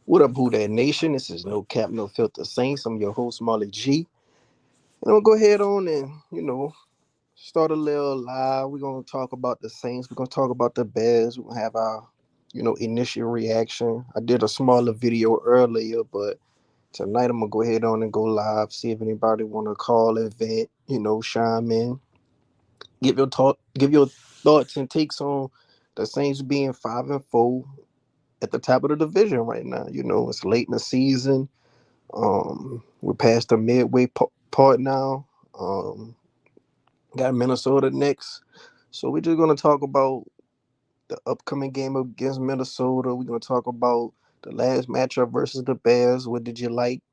What up, Who That Nation? This is No Cap, No Filter Saints. I'm your host, Marley G. And I'm going to go ahead on and, start a little live. We're going to talk about the Saints. We're going to talk about the Bears. We're going to have our, initial reaction. I did a smaller video earlier, but tonight I'm going to go ahead on and go live, see if anybody want to call, event, chime in. Give your thoughts and takes on the Saints being 5-4 at the top of the division right now. It's late in the season. We're past the midway part now. Got Minnesota next, so we're just gonna talk about the upcoming game against Minnesota. We're gonna talk about the last matchup versus the Bears. What did you like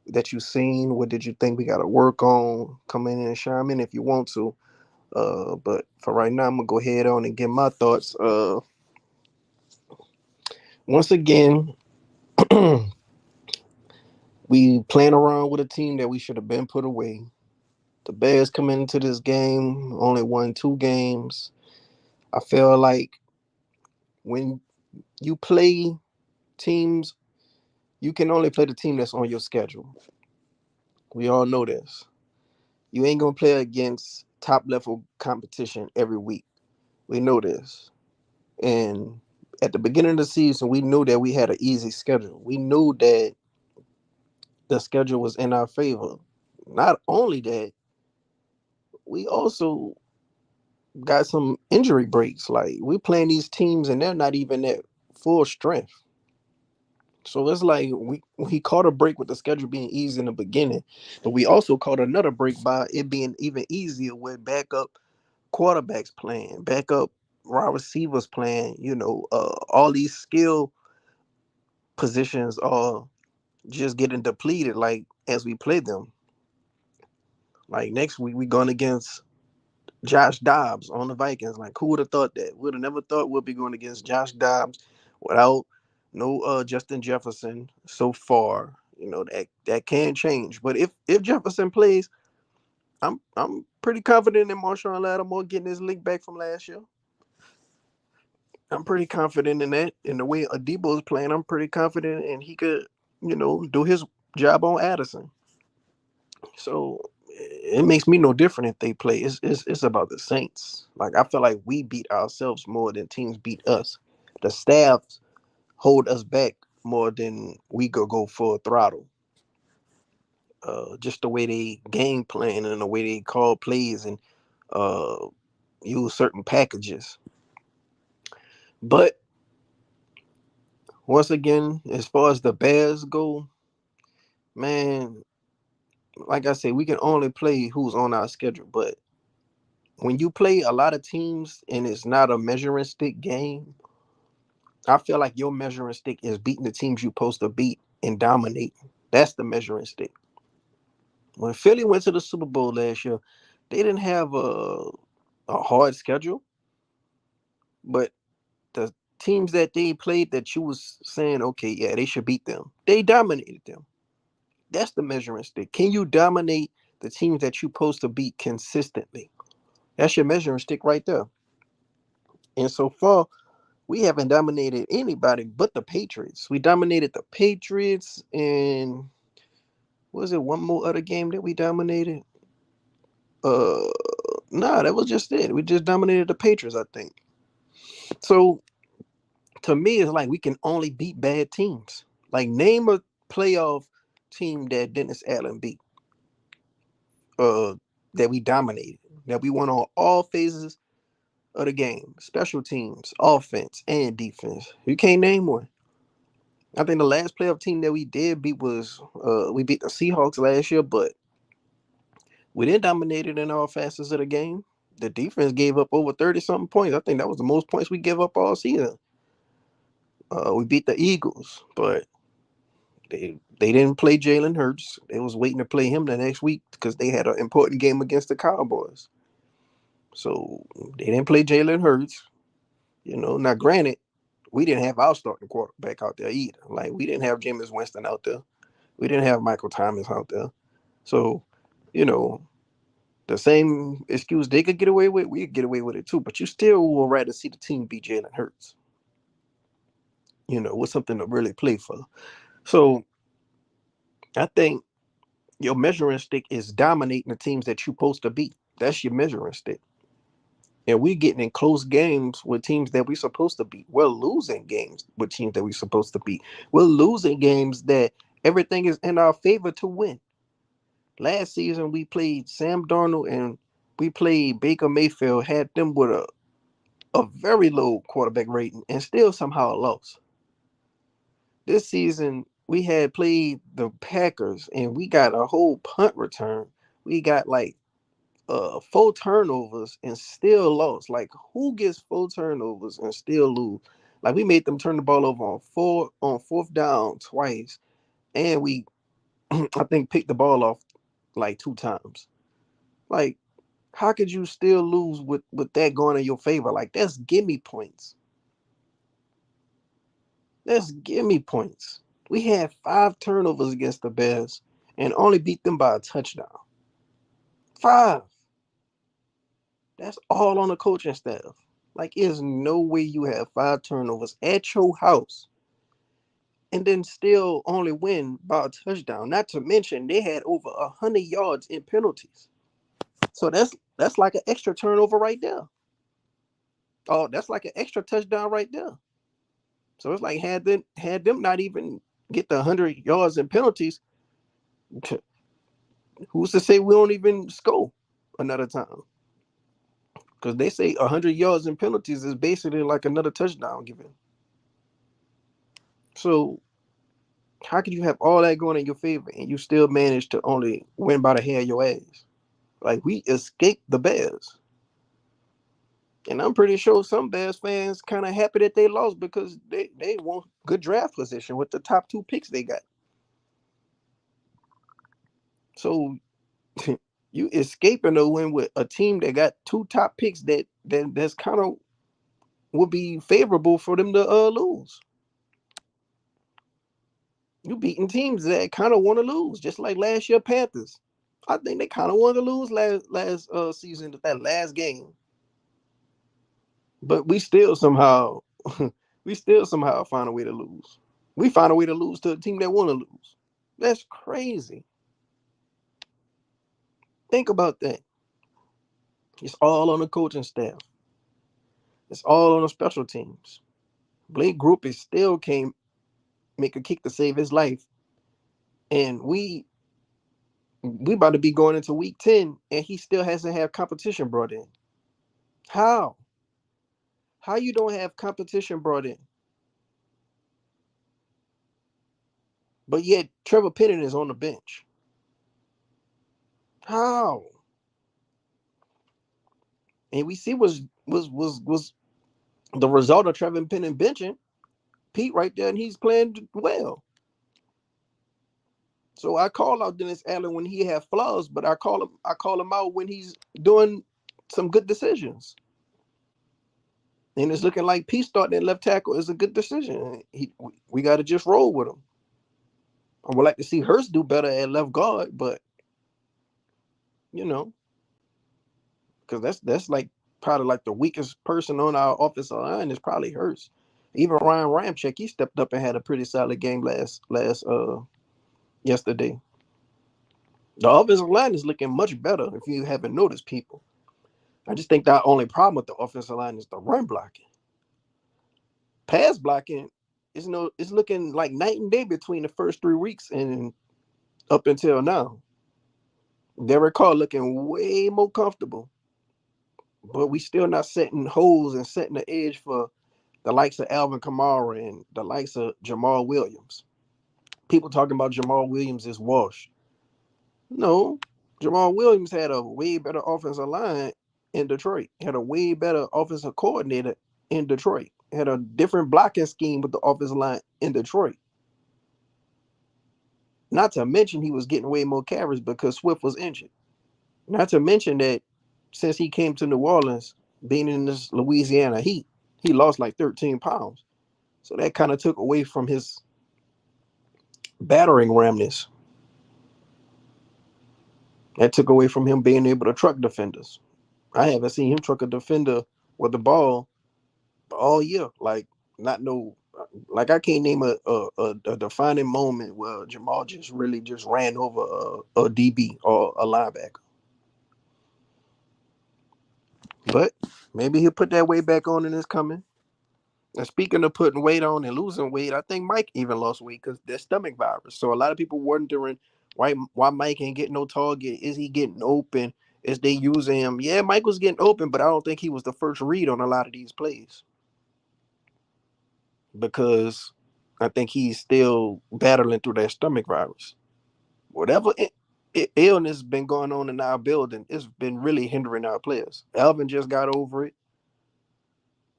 that you seen? What did you think we got to work on? Come in and chime in if you want to. But for right now, I'm gonna go ahead on and give my thoughts. Once again, we playing around with a team that we should have been put away. The Bears coming into this game only won 2 games. I feel like when you play teams, you can only play the team that's on your schedule. We all know this. You ain't gonna play against top level competition every week. We know this. And at the beginning of the season, we knew that we had an easy schedule. We knew that the schedule was in our favor. Not only that, we also got some injury breaks. Like we're playing these teams and they're not even at full strength. So it's like we caught a break with the schedule being easy in the beginning, but we also caught another break by it being even easier with backup quarterbacks playing, backup wide receivers playing. All these skill positions are just getting depleted. Like as we play them, like next week we going against Josh Dobbs on the Vikings. Like, who would have thought that? Would have never thought we'd be going against Josh Dobbs without no Justin Jefferson so far. That can change. But if Jefferson plays, I'm pretty confident in Marshawn Lattimore getting his lick back from last year. I'm pretty confident in that. In the way Adebo is playing, I'm pretty confident, and he could, do his job on Addison. So it makes me no different if they play. It's about the Saints. Like I feel like we beat ourselves more than teams beat us. The staff hold us back more than we could go full throttle. Just the way they game plan and the way they call plays and uh, use certain packages. But once again, as far as the Bears go, man, like I say, we can only play who's on our schedule. But when you play a lot of teams and it's not a measuring stick game, I feel like your measuring stick is beating the teams you're supposed to beat and dominate. That's the measuring stick. When Philly went to the Super Bowl last year, they didn't have a hard schedule, but the teams that they played that you was saying, okay, yeah, they should beat them. They dominated them. That's the measuring stick. Can you dominate the teams that you're supposed to beat consistently? That's your measuring stick right there. And so far, we haven't dominated anybody but the Patriots. We dominated the Patriots and was it one more other game that we dominated? Uh nah, that was just it. We just dominated the Patriots, I think. So to me, it's like we can only beat bad teams. Like name a playoff team that Dennis Allen beat, uh, that we dominated, that we won on all phases of the game, special teams, offense, and defense. You can't name one. I think the last playoff team that we did beat was we beat the Seahawks last year, but we didn't dominate it in all facets of the game. The defense gave up over 30 something points. I think that was the most points we gave up all season. We beat the Eagles, but they didn't play Jalen Hurts. They was waiting to play him the next week because they had an important game against the Cowboys. So they didn't play Jalen Hurts. Now granted, we didn't have our starting quarterback out there either. Like we didn't have Jameis Winston out there. We didn't have Michael Thomas out there. So, you know, the same excuse they could get away with, we could get away with it too. But you still will rather see the team beat Jalen Hurts. with something to really play for. So I think your measuring stick is dominating the teams that you're supposed to beat. That's your measuring stick. And we getting in close games with teams that we're supposed to beat. We're losing games with teams that we're supposed to beat. We're losing games that everything is in our favor to win. Last season we played Sam Darnold and we played Baker Mayfield, had them with a very low quarterback rating and still somehow lost. This season we had played the Packers and we got a whole punt return. We got like 4 turnovers and still lost. Like who gets 4 turnovers and still lose? Like we made them turn the ball over on fourth down twice, and we I think picked the ball off like 2 times. Like how could you still lose with that going in your favor? Like that's gimme points. That's gimme points. We had 5 turnovers against the Bears and only beat them by a touchdown. 5. That's all on the coaching staff. Like, there's no way you have 5 turnovers at your house and then still only win by a touchdown. Not to mention they had over 100 yards in penalties. So that's like an extra turnover right there. Oh, that's like an extra touchdown right there. So it's like had them not even get the 100 yards in penalties, who's to say we don't even score another time? Because they say 100 yards in penalties is basically like another touchdown given. So how could you have all that going in your favor and you still manage to only win by the hair of your ass? Like we escaped the Bears. And I'm pretty sure some Bears fans kind of happy that they lost because they want good draft position with the top 2 picks they got. So you escaping a win with a team that got 2 top picks that's kind of would be favorable for them to lose. You beating teams that kind of want to lose, just like last year Panthers. I think they kind of wanted to lose last season, that last game, but we still somehow find a way to lose. We find a way to lose to a team that want to lose. That's crazy. Think about that. It's all on the coaching staff. It's all on the special teams. Blake Grupe still can't make a kick to save his life, and we about to be going into week 10, and he still hasn't had competition brought in. How? How you don't have competition brought in? But yet Trevor Penning is on the bench. How? And we see was the result of Trevor Penning benching Pete right there, and he's playing well. So I call out Dennis Allen when he have flaws, but I call him out when he's doing some good decisions. And it's looking like Pete starting at left tackle is a good decision. We got to just roll with him. I would like to see Hurst do better at left guard, but you know, because that's like probably like the weakest person on our offensive line is probably Hurst. Even Ryan Ramczyk, he stepped up and had a pretty solid game last yesterday. The offensive line is looking much better if you haven't noticed, people. I just think the only problem with the offensive line is the run blocking. Pass blocking is no it's looking like night and day between the first 3 weeks and up until now. Derek Carr looking way more comfortable, but we still not setting holes and setting the edge for the likes of Alvin Kamara and the likes of Jamal Williams. People talking about Jamal Williams is washed. No, Jamal Williams had a way better offensive line in Detroit. Had a way better offensive coordinator in Detroit. Had a different blocking scheme with the offensive line in Detroit. Not to mention he was getting way more carries because Swift was injured. Not to mention that since he came to New Orleans, being in this Louisiana heat, he lost like 13 pounds. So that kind of took away from his battering ramness. That took away from him being able to truck defenders. I haven't seen him truck a defender with the ball all year. Like, not no. Like I can't name a defining moment where Jamal just really just ran over a DB or a linebacker. But maybe he'll put that weight back on in his coming. And speaking of putting weight on and losing weight, I think Mike even lost weight because there's stomach virus. So a lot of people wondering why Mike ain't getting no target. Is he getting open? Is they using him? Yeah, Mike was getting open, but I don't think he was the first read on a lot of these plays because I think he's still battling through that stomach virus. Whatever illness been going on in our building, it's been really hindering our players. Alvin just got over it.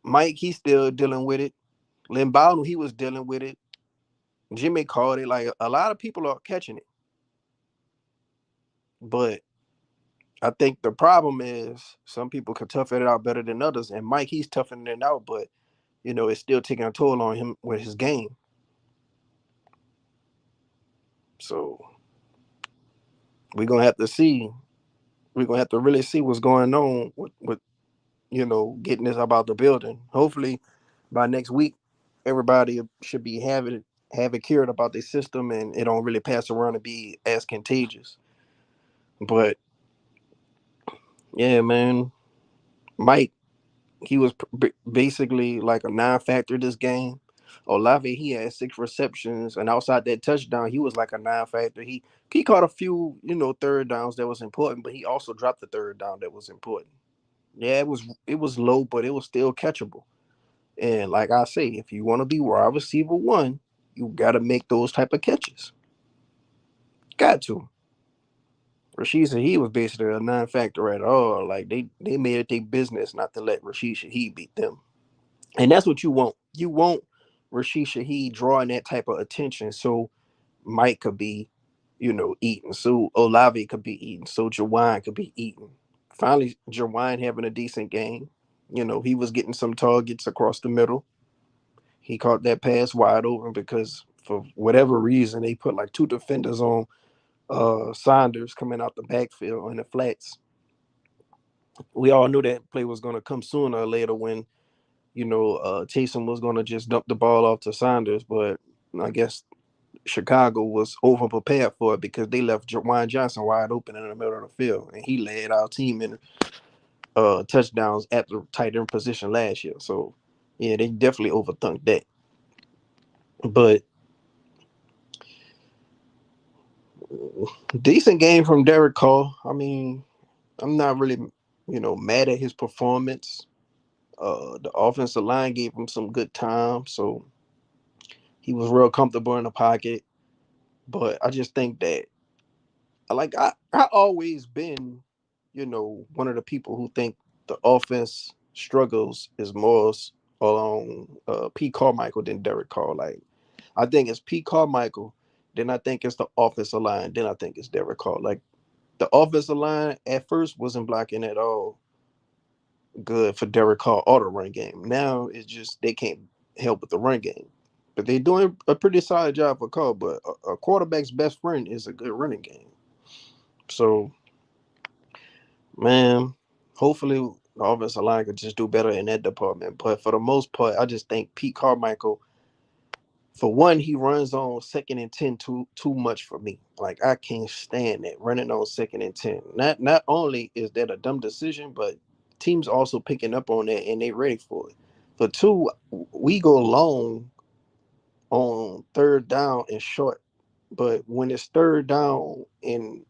Mike, he's still dealing with it. Lynn Bowden, he was dealing with it. Jimmy called it. Like a lot of people are catching it, but I think the problem is some people can tough it out better than others. And Mike, he's toughing it out, but it's still taking a toll on him with his game. So we're gonna have to see. We're gonna have to really see what's going on with getting this about the building. Hopefully, by next week, everybody should be have it cured about their system, and it don't really pass around and be as contagious. But yeah, man, Mike, he was basically like a non-factor this game. Olave, he had 6 receptions, and outside that touchdown, he was like a non-factor. He caught a few, third downs that was important, but he also dropped the third down that was important. Yeah, it was low, but it was still catchable. And like I say, if you want to be wide receiver one, you got to make those type of catches. Got to. Rashid Shaheed was basically a non-factor at all. Like they made it their business not to let Rashid Shaheed beat them. And that's what you want. You want Rashid Shaheed drawing that type of attention so Mike could be, eating. So Olave could be eating. So Jawan could be eating. Finally, Jawan having a decent game. He was getting some targets across the middle. He caught that pass wide open because for whatever reason they put like 2 defenders on Saunders coming out the backfield in the flats. We all knew that play was going to come sooner or later when Taysom was going to just dump the ball off to Saunders, but I guess Chicago was over prepared for it because they left Jawan Johnson wide open in the middle of the field, and he led our team in touchdowns at the tight end position last year. So yeah, they definitely overthunk that. But decent game from Derek Carr. I mean, I'm not really, mad at his performance. The offensive line gave him some good time, so he was real comfortable in the pocket. But I just think that, like, I always been, one of the people who think the offense struggles is more along Pete Carmichael than Derek Carr. Like, I think it's Pete Carmichael, then I think it's the offensive line, then I think it's Derek Carr. Like, the offensive line at first wasn't blocking at all good for Derek Carr or the run game. Now it's just they can't help with the run game. But they're doing a pretty solid job for Carr. But a quarterback's best friend is a good running game. So, man, hopefully the offensive line could just do better in that department. But for the most part, I just think Pete Carmichael, for one, he runs on 2nd and 10 too much for me. Like I can't stand that running on 2nd and 10. Not only is that a dumb decision, but teams also picking up on that and they ready for it. For two, we go long on third down and short, but when it's third down in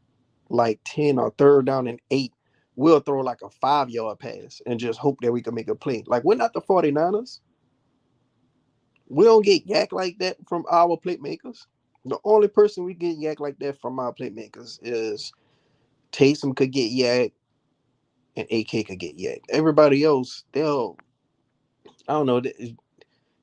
like 10 or third down and 8, we'll throw like a 5 yard pass and just hope that we can make a play. Like we're not the 49ers. We don't get yak like that from our playmakers. The only person we get yak like that from our playmakers is Taysom could get yak and AK could get yak. Everybody else, I don't know,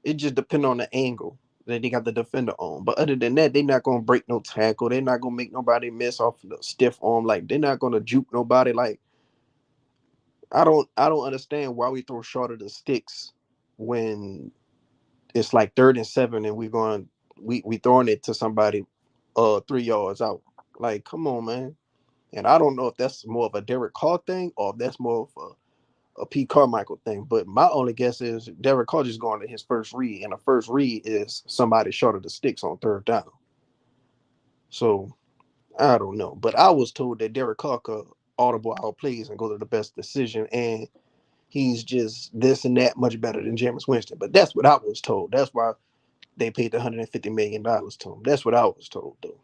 it just depends on the angle that they got the defender on. But other than that, they're not gonna break no tackle. They're not gonna make nobody miss off the stiff arm. Like they're not gonna juke nobody. Like I don't understand why we throw short of the sticks when it's like 3rd and 7 and we throwing it to somebody 3 yards out. Like, come on, man. And I don't know if that's more of a Derek Carr thing or if that's more of a Pete Carmichael thing. But my only guess is Derek Carr just going to his first read, and the first read is somebody short of the sticks on third down. So I don't know. But I was told that Derek Carr could audible out plays and go to the best decision, and he's just this and that much better than Jameis Winston. But that's what I was told. That's why they paid the $150 million to him. That's what I was told, though.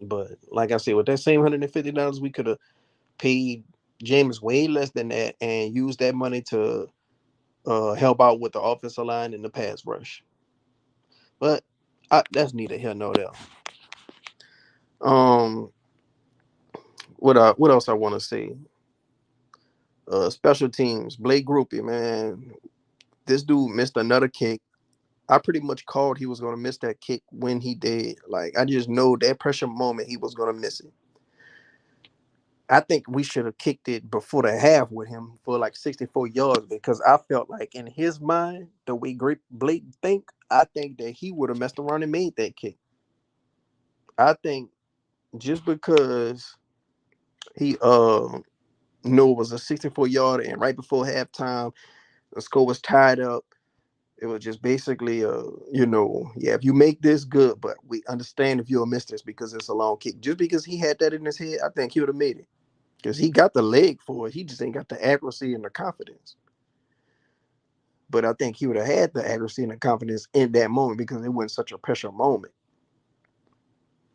But like I said, with that same $150, we could have paid James way less than that and used that money to help out with the offensive line and the pass rush. But that's neither here nor there. Um, what else I want to say? Special teams, Blake Groupie, man. This dude missed another kick. I pretty much called he was gonna miss that kick when he did. Like I just know that pressure moment he was gonna miss it. I think we should have kicked it before the half with him for like 64 yards because I felt like in his mind, the way Great Blake think, I think that he would have messed around and made that kick. I think just because he knew it was a 64 yarder and right before halftime the score was tied up. It was just basically yeah, if you make this good, but we understand if you'll miss this because it's a long kick. Just because he had that in his head, I think he would have made it. Because he got the leg for it. He just ain't got the accuracy and the confidence. But I think he would have had the accuracy and the confidence in that moment because it wasn't such a pressure moment.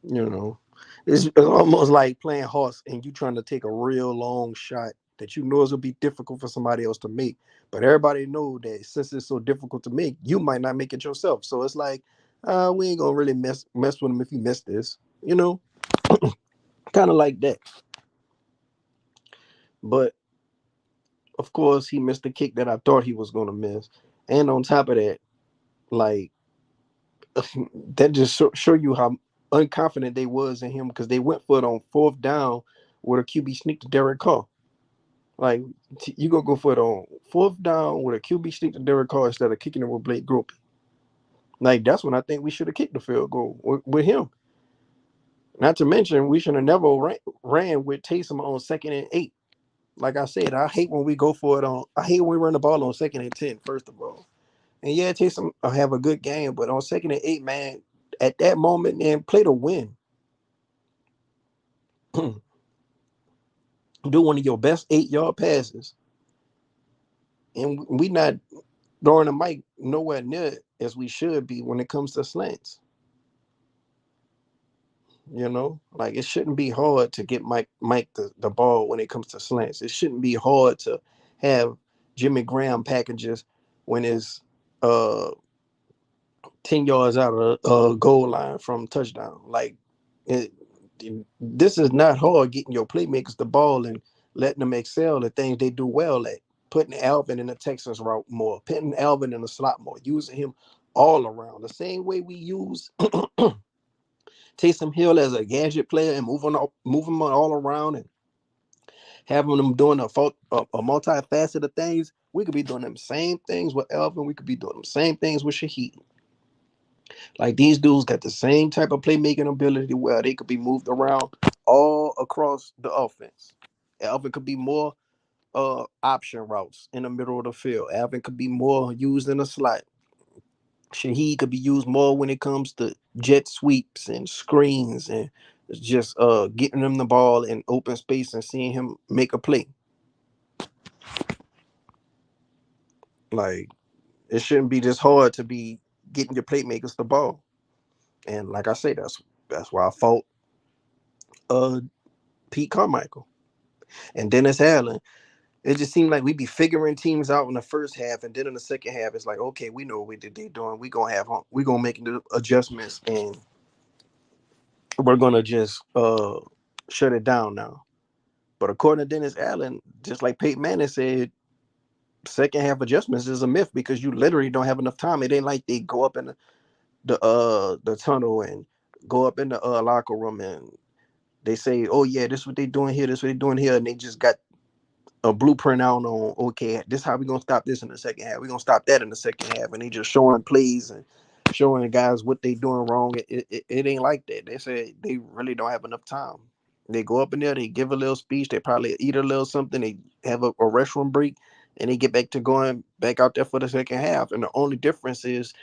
You know, it's almost like playing horse and you trying to take a real long shot that you know is gonna be difficult for somebody else to make. But everybody know that since it's so difficult to make, you might not make it yourself. So it's like, we ain't gonna really mess with him if you miss this. You know, kind of like that. But of course, he missed the kick that I thought he was gonna miss. And on top of that, like that just show you how unconfident they was in him because they went for it on fourth down with a QB sneak to Derek Carr. Like you gonna go for it on fourth down with a QB sneak to Derek Carr instead of kicking it with Blake Gropey. Like that's when I think we should have kicked the field goal with him. Not to mention we should have never ran with Taysom on 2nd and 8. Like I said, I hate when we go for it on. I hate when we run the ball on 2nd and 10. First of all, and yeah, Taysom have a good game, but on 2nd and 8, man, at that moment, man, play to win. Do one of your best 8-yard passes, and we not throwing the mic nowhere near as we should be when it comes to slants. Like it shouldn't be hard to get Mike the ball when it comes to slants. It shouldn't be hard to have Jimmy Graham packages when it's uh 10 yards out of the goal line from touchdown. Like it, this is not hard getting your playmakers the ball and letting them excel at things they do well at. Putting Alvin in the Texans route more, putting Alvin in the slot more, using him all around. The same way we use Taysom Hill as a gadget player and move him all around and having them doing a multifaceted of things. We could be doing them same things with Alvin. We could be doing them same things with Shaheed. Like these dudes got the same type of playmaking ability where they could be moved around all across the offense. Alvin could be more option routes in the middle of the field. Alvin could be more used in a slot. Shaheed could be used more when it comes to jet sweeps and screens and just getting him the ball in open space and seeing him make a play. Like it shouldn't be this hard to be getting your playmakers the ball. And like I say, that's why I fought uh Pete Carmichael and Dennis Allen. It just seemed like we'd be figuring teams out in the first half, and then in the second half, it's like, okay, we know what they're doing. We gonna make the adjustments, and we're gonna just shut it down now. But according to Dennis Allen, just like Peyton Manning said, second half adjustments is a myth because you literally don't have enough time. It ain't like they go up in the tunnel and go up in the locker room and they say, oh yeah, this is what they doing here, this is what they doing here, and they just got a blueprint out on, okay, this is how we gonna stop this in the second half. We're gonna stop that in the second half, and they just showing plays and showing guys what they doing wrong. It ain't like that. They say they really don't have enough time. They go up in there, they give a little speech, they probably eat a little something, they have a restroom break, and they get back to going back out there for the second half. And the only difference is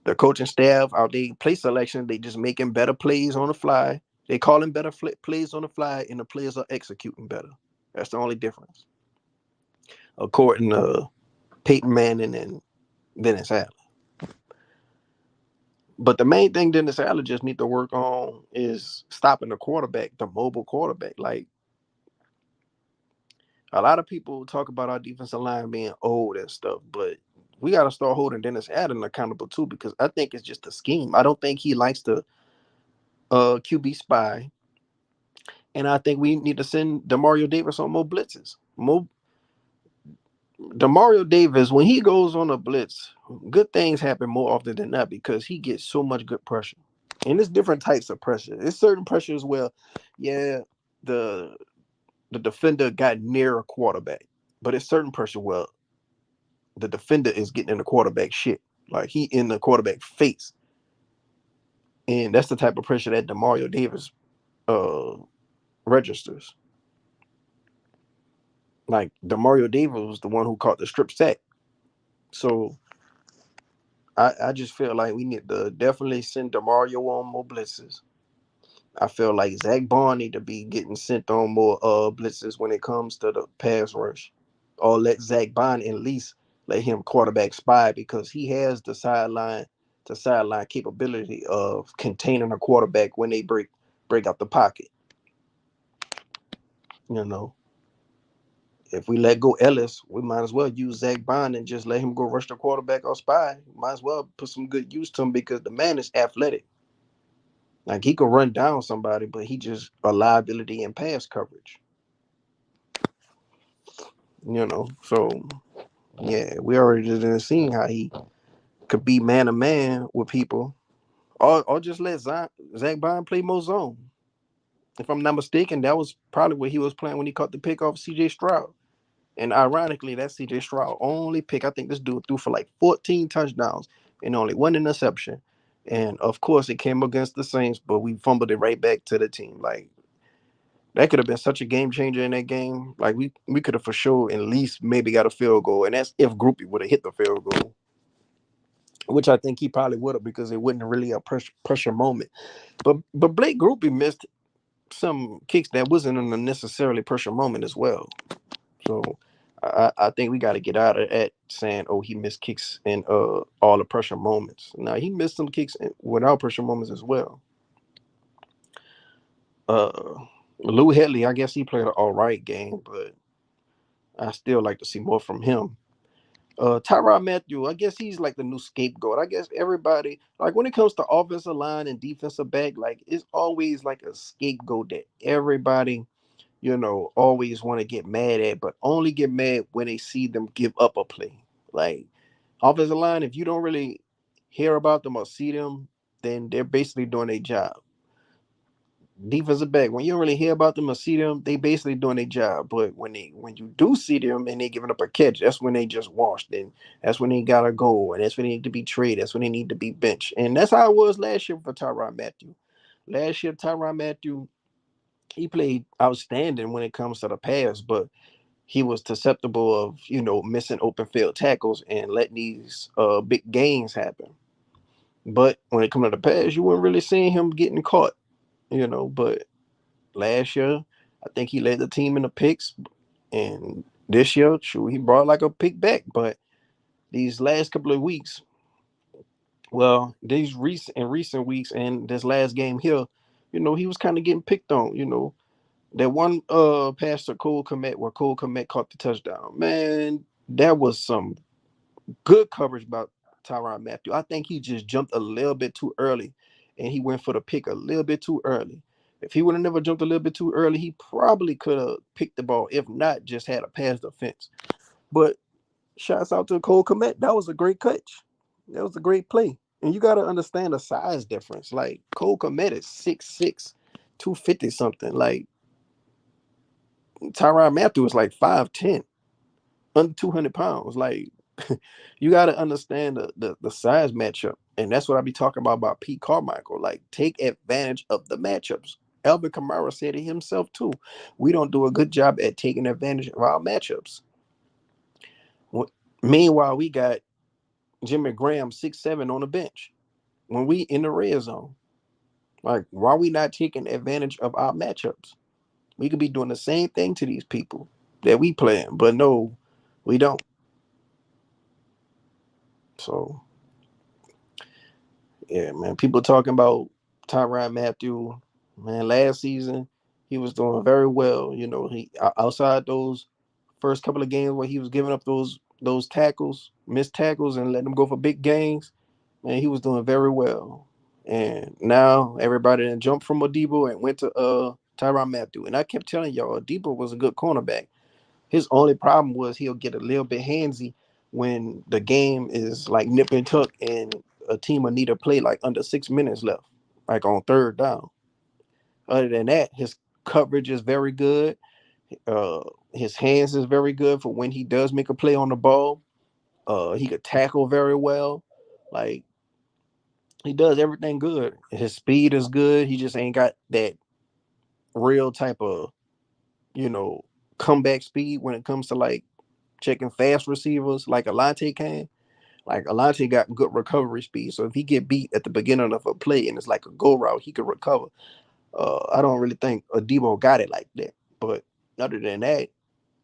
the coaching staff out they play selection, they just making better plays on the fly. They calling better plays on the fly, and the players are executing better. That's the only difference, according to Peyton Manning and Dennis Allen. But the main thing Dennis Allen just need to work on is stopping the quarterback, the mobile quarterback. Like a lot of people talk about our defensive line being old and stuff, but we got to start holding Dennis Allen accountable too, because I think it's just a scheme. I don't think he likes to QB spy, and I think we need to send Demario Davis on more blitzes. More Demario Davis, when he goes on a blitz, good things happen more often than not because he gets so much good pressure. And there's different types of pressure. There's certain pressures where, yeah, the the defender got near a quarterback, but it's certain pressure where the defender is getting in the quarterback shit, like he in the quarterback face, and that's the type of pressure that Demario Davis uh registers. Like Demario Davis was the one who caught the strip sack, so I just feel like we need to definitely send Demario on more blitzes. I feel like Zach Bond need to be getting sent on more blitzes when it comes to the pass rush, or let Zach Bond at least let him quarterback spy because he has the sideline capability of containing a quarterback when they break out the pocket. You know, if we let go Ellis, we might as well use Zach Bond and just let him go rush the quarterback or spy. Might as well put some good use to him because the man is athletic. Like he could run down somebody, but he just a liability in pass coverage. So yeah, we already just seen how he could be man to man with people, or just let Zach Bond play more zone. If I'm not mistaken, that was probably what he was playing when he caught the pick off C.J. Stroud. And ironically, that C.J. Stroud only pick. I think this dude threw for like 14 touchdowns and only one interception. And of course, it came against the Saints, but we fumbled it right back to the team. Like that could have been such a game changer in that game. Like we could have for sure at least maybe got a field goal, and that's if Groupie would have hit the field goal, which I think he probably would have because it wasn't really a pressure moment. But Blake Groupie missed some kicks that wasn't in a necessarily pressure moment as well. So I think we got to get out of that saying, oh, he missed kicks in all the pressure moments. Now he missed some kicks without pressure moments as well. Uh, Lou Headley, I guess he played an all right game, but I still like to see more from him. Tyrod Matthew, I guess he's like the new scapegoat. I guess everybody, like when it comes to offensive line and defensive back, like it's always like a scapegoat that everybody, always want to get mad at, but only get mad when they see them give up a play. Like offensive line, if you don't really hear about them or see them, then they're basically doing their job. Defensive back, when you don't really hear about them or see them, they basically doing their job. But when you do see them and they giving up a catch, that's when they just washed. And that's when they gotta go. And that's when they need to be traded. That's when they need to be benched. And that's how it was last year for Tyron Matthew. Last year, Tyron Matthew, he played outstanding when it comes to the pass, but he was susceptible of, missing open field tackles and letting these big gains happen. But when it comes to the pass, you weren't really seeing him getting caught, but last year, I think he led the team in the picks, and this year, true, he brought like a pick back. But these last couple of weeks, well, these recent weeks and this last game here, he was kind of getting picked on. That one pass to Cole Kmet where Cole Kmet caught the touchdown. Man, that was some good coverage by Tyron Matthew. I think he just jumped a little bit too early, and he went for the pick a little bit too early. If he would have never jumped a little bit too early, he probably could have picked the ball. If not, just had a pass defense. But shouts out to Cole Kmet. That was a great catch. That was a great play. And you got to understand the size difference. Like Cole Kmet is 6'6", 250 something. Like Tyron Matthew is like 5'10", under 200 pounds. Like you got to understand the size matchup, and that's what I be talking about Pete Carmichael. Like take advantage of the matchups. Alvin Kamara said it himself too. We don't do a good job at taking advantage of our matchups. Meanwhile, we got Jimmy Graham 6'7" on the bench when we in the red zone. Like, why are we not taking advantage of our matchups? We could be doing the same thing to these people that we playing, but no, we don't. So yeah, man. People talking about Tyrann Mathieu, man. Last season, he was doing very well. You know, he outside those first couple of games where he was giving up those tackles, missed tackles, and letting them go for big gains. Man, he was doing very well. And now everybody then jumped from Adebo and went to Tyrann Mathieu. And I kept telling y'all, Adebo was a good cornerback. His only problem was he'll get a little bit handsy when the game is like nip and tuck and a team will need to play like under 6 minutes left, like on third down. Other than that, his coverage is very good. Uh, his hands is very good for when he does make a play on the ball. He could tackle very well. Like he does everything good. His speed is good. He just ain't got that real type of, you know, comeback speed when it comes to like checking fast receivers like Alante can. Like Alante got good recovery speed. So if he get beat at the beginning of a play and it's like a go route, he could recover. I don't really think Adebo got it like that. But other than that,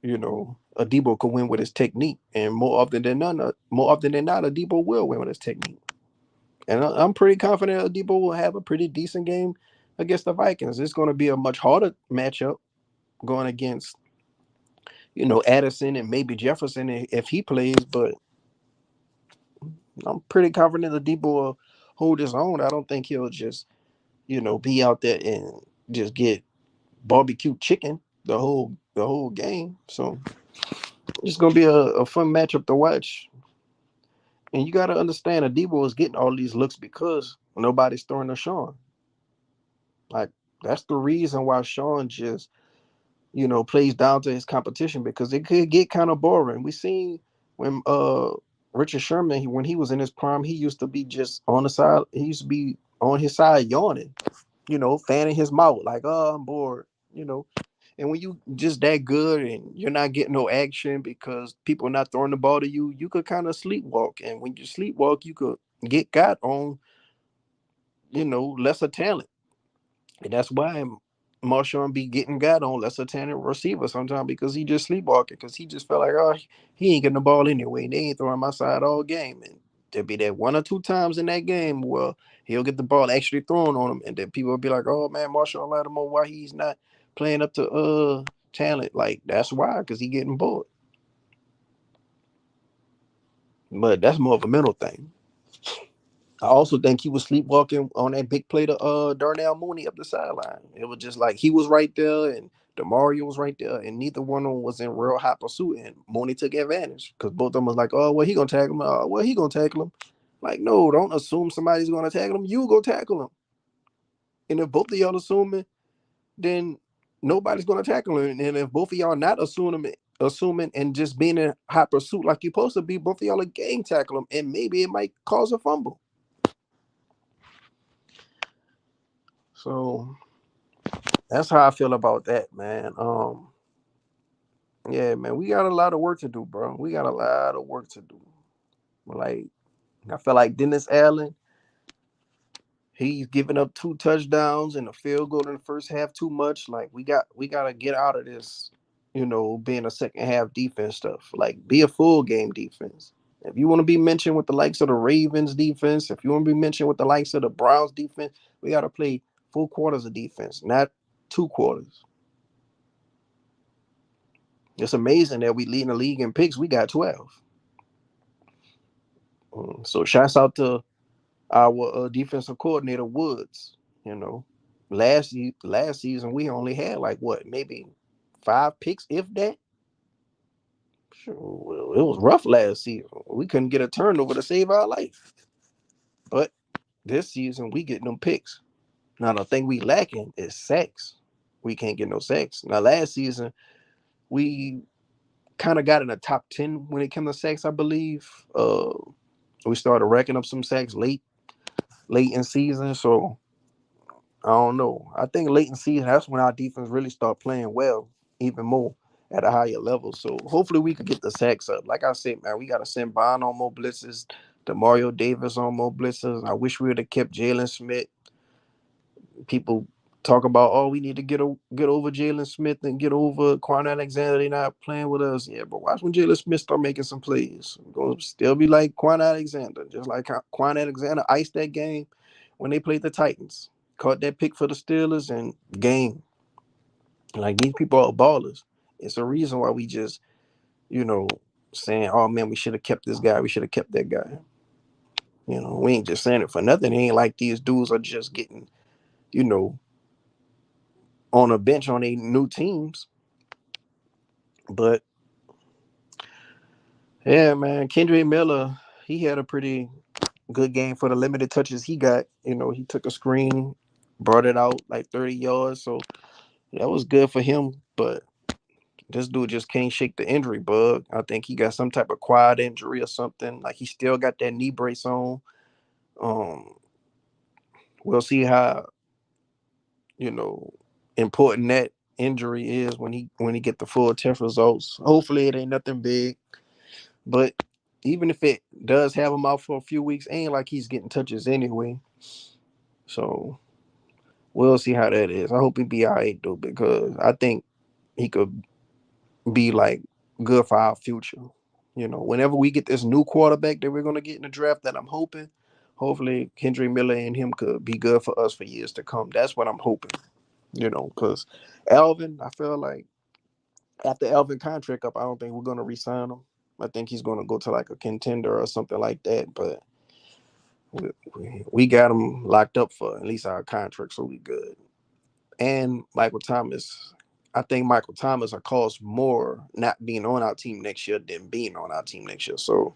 you know, Adebo could win with his technique. And more often than not, Adebo will win with his technique. And I'm pretty confident Adebo will have a pretty decent game against the Vikings. It's going to be a much harder matchup going against, you know, Addison and maybe Jefferson if he plays, but I'm pretty confident Adebo will hold his own. I don't think he'll just, you know, be out there and just get barbecue chicken the whole game. So it's gonna be a fun matchup to watch. And you gotta understand Adebo is getting all these looks because nobody's throwing to Sean. Like that's the reason why Sean just, you know, plays down to his competition because it could get kind of boring. We seen when Richard Sherman when he was in his prime, he used to be just on the side. He used to be on his side yawning, you know, fanning his mouth like, "Oh, I'm bored," you know. And when you just that good and you're not getting no action because people are not throwing the ball to you, you could kind of sleepwalk. And when you sleepwalk, you could get got on, you know, lesser talent. And that's why Marshawn be getting got on lesser talented receiver sometimes because he just sleepwalking because he just felt like, oh, he ain't getting the ball anyway. They ain't throwing my side all game. And there'll be that one or two times in that game where he'll get the ball actually thrown on him. And then people will be like, oh man, Marshawn Lattimore, why he's not playing up to talent? Like that's why, because he getting bored. But that's more of a mental thing. I also think he was sleepwalking on that big play to Darnell Mooney up the sideline. It was just like he was right there and Demario was right there, and neither one of them was in real hot pursuit. And Mooney took advantage because both of them was like, "Oh, well, he gonna tackle him. Well, he gonna tackle him." Like, no, don't assume somebody's gonna tackle him. You go tackle him. And if both of y'all assuming, then nobody's gonna tackle him. And if both of y'all not assuming and just being in hot pursuit like you're supposed to be, both of y'all are gang tackle him, and maybe it might cause a fumble. So that's how I feel about that, man. Yeah, man, we got a lot of work to do, bro. We got a lot of work to do. Like, I feel like Dennis Allen, he's giving up 2 touchdowns and a field goal in the first half too much. Like, we gotta get out of this, you know, being a second half defense stuff. Like, be a full game defense. If you want to be mentioned with the likes of the Ravens defense, if you want to be mentioned with the likes of the Browns defense, we gotta play full quarters of defense, not 2 quarters. It's amazing that we lead the league in picks. We got 12. So shouts out to our defensive coordinator Woods. You know, last season we only had like what, maybe 5 picks, if that. Sure, well, it was rough last season. We couldn't get a turnover to save our life. But this season we get them picks. Now the thing we lacking is sacks. We can't get no sacks. Now last season we kind of got in the top 10 when it came to sacks, I believe. We started racking up some sacks late in season. So I don't know. I think late in season, that's when our defense really start playing well, even more at a higher level. So hopefully we could get the sacks up. Like I said, man, we got to send Bond on more blitzes, Demario Davis on more blitzes. I wish we would have kept Jalen Smith. People talk about, oh, we need to get over Jalen Smith and get over Quan Alexander. They're not playing with us. Yeah, but watch when Jalen Smith start making some plays. It's gonna still be like Quan Alexander, just like how Quan Alexander iced that game when they played the Titans. Caught that pick for the Steelers and game. Like these people are ballers. It's a reason why we just, you know, saying, oh man, we should have kept this guy. We should have kept that guy. We ain't just saying it for nothing. It ain't like these dudes are just getting, you know, on a bench on a new teams. But yeah, man, Kendrick Miller, he had a pretty good game for the limited touches he got. He took a screen, brought it out like 30 yards. So that was good for him. But this dude just can't shake the injury bug. I think he got some type of quad injury or something. Like he still got that knee brace on. Um, we'll see how, you know, important that injury is when he get the full test results. Hopefully it ain't nothing big. But even if it does have him out for a few weeks, ain't like he's getting touches anyway. So we'll see how that is. I hope he be all right though, because I think he could be like good for our future. Whenever we get this new quarterback that we're gonna get in the draft, that I'm hoping, hopefully Kendrick Miller and him could be good for us for years to come. That's what I'm hoping. Because Alvin, I feel like after Alvin contract up, I don't think we're gonna re-sign him. I think he's gonna go to like a contender or something like that. But we got him locked up for at least our contract, so we good. And Michael Thomas, I think Michael Thomas will cost more not being on our team next year than being on our team next year. So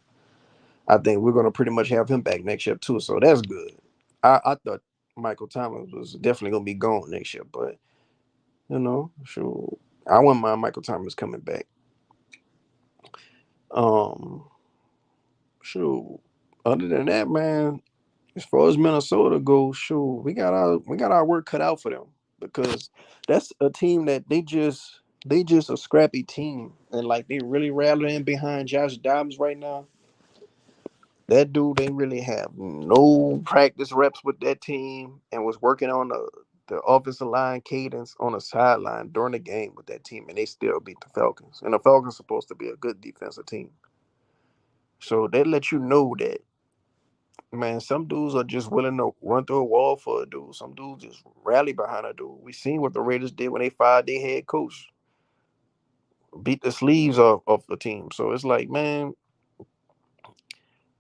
I think we're gonna pretty much have him back next year too. So that's good. I thought Michael Thomas was definitely gonna be gone next year, but sure. I wouldn't mind Michael Thomas coming back. Um, sure. Other than that, man, as far as Minnesota goes, sure, we got our work cut out for them, because that's a team that they just a scrappy team, and like they really rallying behind Josh Dobbs right now. That dude ain't really have no practice reps with that team and was working on the offensive line cadence on the sideline during the game with that team, and they still beat the Falcons. And the Falcons supposed to be a good defensive team. So they let you know that, man, some dudes are just willing to run through a wall for a dude. Some dudes just rally behind a dude. We seen what the Raiders did when they fired their head coach, beat the sleeves off the team. So it's like, man,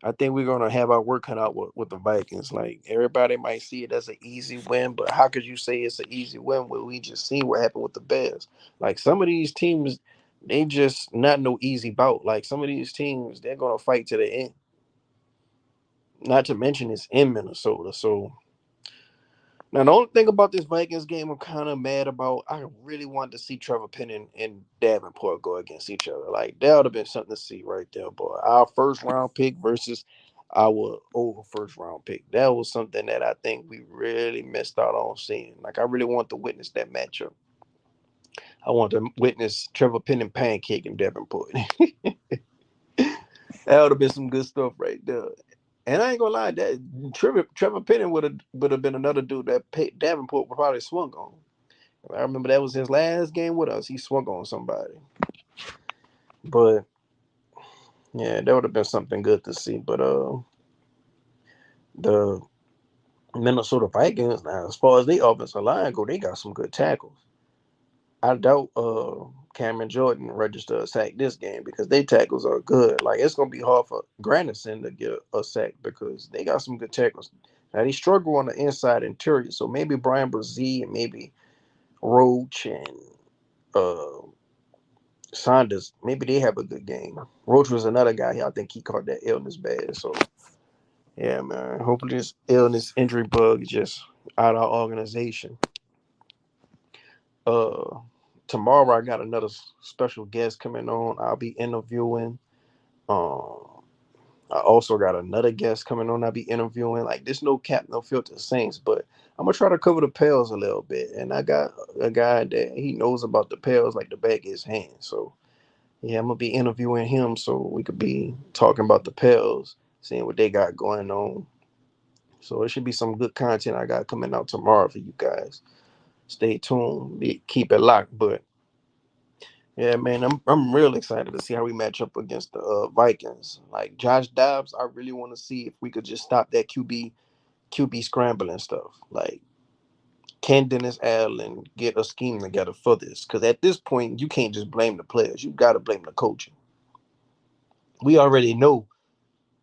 I think we're gonna have our work cut out with the Vikings. Like everybody might see it as an easy win, but how could you say it's an easy win when we just seen what happened with the Bears? Like some of these teams, they just not no easy bout. Like some of these teams, they're gonna fight to the end. Not to mention it's in Minnesota. So now the only thing about this Vikings game I'm kind of mad about, I really wanted to see Trevor Penn and Davenport go against each other. Like that would have been something to see right there, boy. Our first round pick versus our over first round pick. That was something that I think we really missed out on seeing. Like I really want to witness that matchup. I want to witness Trevor Penn and Pancake and Davenport. That would have been some good stuff right there. And I ain't gonna lie, that Trevor Penning would have been another dude that Davenport would probably swung on. I remember that was his last game with us. He swung on somebody. But yeah, that would have been something good to see. But the Minnesota Vikings now, as far as the offensive line go, they got some good tackles. I doubt Cameron Jordan registered a sack this game because they tackles are good. Like it's gonna be hard for Granderson to get a sack because they got some good tackles. Now they struggle on the inside interior, so maybe Brian Brzee and maybe Roach and uh Saunders, maybe they have a good game. Roach was another guy. I think he caught that illness bad. So yeah, man. Hopefully this illness injury bug is just out of our organization. Uh, Tomorrow I got another special guest coming on. I'll be interviewing. Um, I also got another guest coming on. I'll be interviewing. Like, there's no cap, no filter Saints, but I'm gonna try to cover the Pels a little bit. And I got a guy that he knows about the Pels like the back of his hand. So yeah, I'm gonna be interviewing him so we could be talking about the Pels, seeing what they got going on. So it should be some good content I got coming out tomorrow for you guys. Stay tuned, keep it locked. But yeah, man, I'm real excited to see how we match up against the Vikings. Like Josh Dobbs, I really want to see if we could just stop that QB scrambling stuff. Like, can Dennis Allen get a scheme together for this? Because at this point, you can't just blame the players. You got to blame the coaching. We already know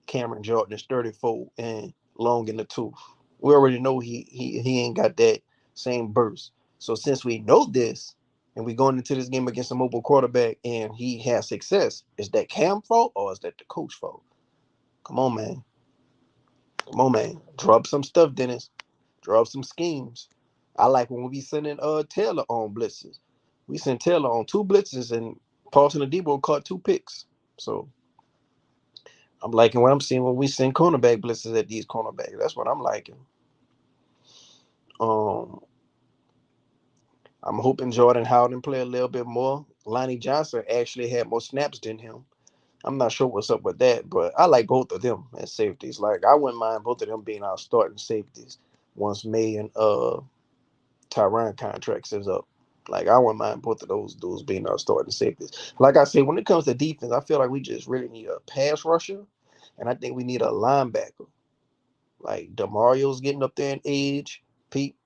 Cameron Jordan is 34 and long in the tooth. We already know he ain't got that same burst. So since we know this, and we going into this game against a mobile quarterback and he has success, is that Cam fault or is that the coach fault? Come on, man. Come on, man. Drop some stuff, Dennis. Drop some schemes. I like when we be sending Taylor on blitzes. We sent Taylor on 2 blitzes and Paulson and Debo caught 2 picks. So I'm liking what I'm seeing when we send cornerback blitzes at these cornerbacks. That's what I'm liking. Um, I'm hoping Jordan Howden play a little bit more. Lonnie Johnson actually had more snaps than him. I'm not sure what's up with that, but I like both of them as safeties. Like, I wouldn't mind both of them being our starting safeties once May and Tyron contracts is up. Like, I wouldn't mind both of those dudes being our starting safeties. Like I said, when it comes to defense, I feel like we just really need a pass rusher, and I think we need a linebacker. Like, Demario's getting up there in age. Pete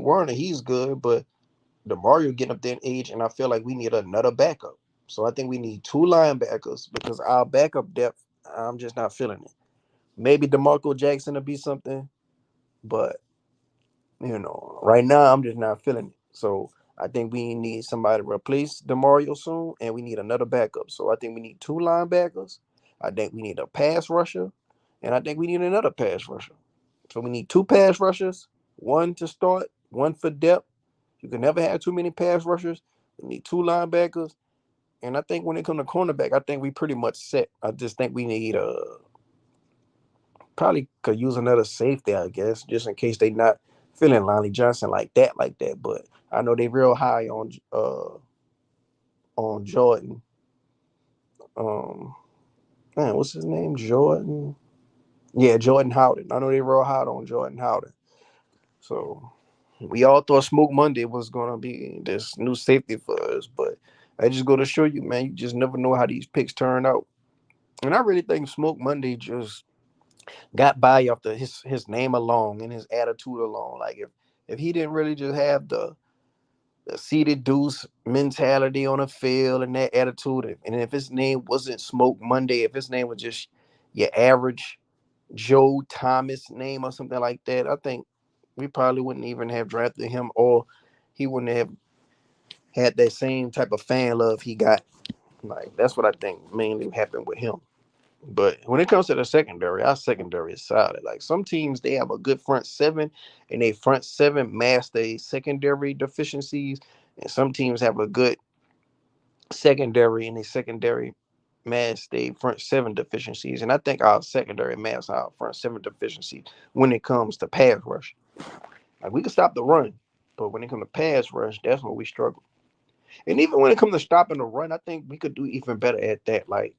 Werner, he's good, but Demario getting up there in age, and I feel like we need another backup. So I think we need 2 linebackers because our backup depth, I'm just not feeling it. Maybe DeMarco Jackson will be something, but right now I'm just not feeling it. So I think we need somebody to replace Demario soon, and we need another backup. So I think we need 2 linebackers. I think we need a pass rusher, and I think we need another pass rusher. So we need 2 pass rushers, one to start, one for depth. You can never have too many pass rushers. We need 2 linebackers. And I think when it comes to cornerback, I think we pretty much set. I just think we need probably could use another safety, I guess, just in case they not feeling Lonnie Johnson like that. But I know they real high on Jordan. Um Man, what's his name? Jordan. Yeah, Jordan Howden. I know they real high on Jordan Howden. So we all thought Smoke Monday was gonna be this new safety for us, but I just go to show you, man, you just never know how these picks turn out. And I really think Smoke Monday just got by off his name alone and his attitude alone. Like, if he didn't really just have the seated deuce mentality on the field and that attitude, and if his name wasn't Smoke Monday, if his name was just your average Joe Thomas name or something like that, I think we probably wouldn't even have drafted him, or he wouldn't have had that same type of fan love he got. Like, that's what I think mainly happened with him. But when it comes to the secondary, our secondary is solid. Like, some teams, they have a good front seven, and they front seven mask their secondary deficiencies, and some teams have a good secondary, and they secondary mask their front seven deficiencies. And I think our secondary masks our front seven deficiencies when it comes to pass rush. Like, we can stop the run, but when it comes to pass rush, that's when we struggle. And even when it comes to stopping the run, I think we could do even better at that. Like,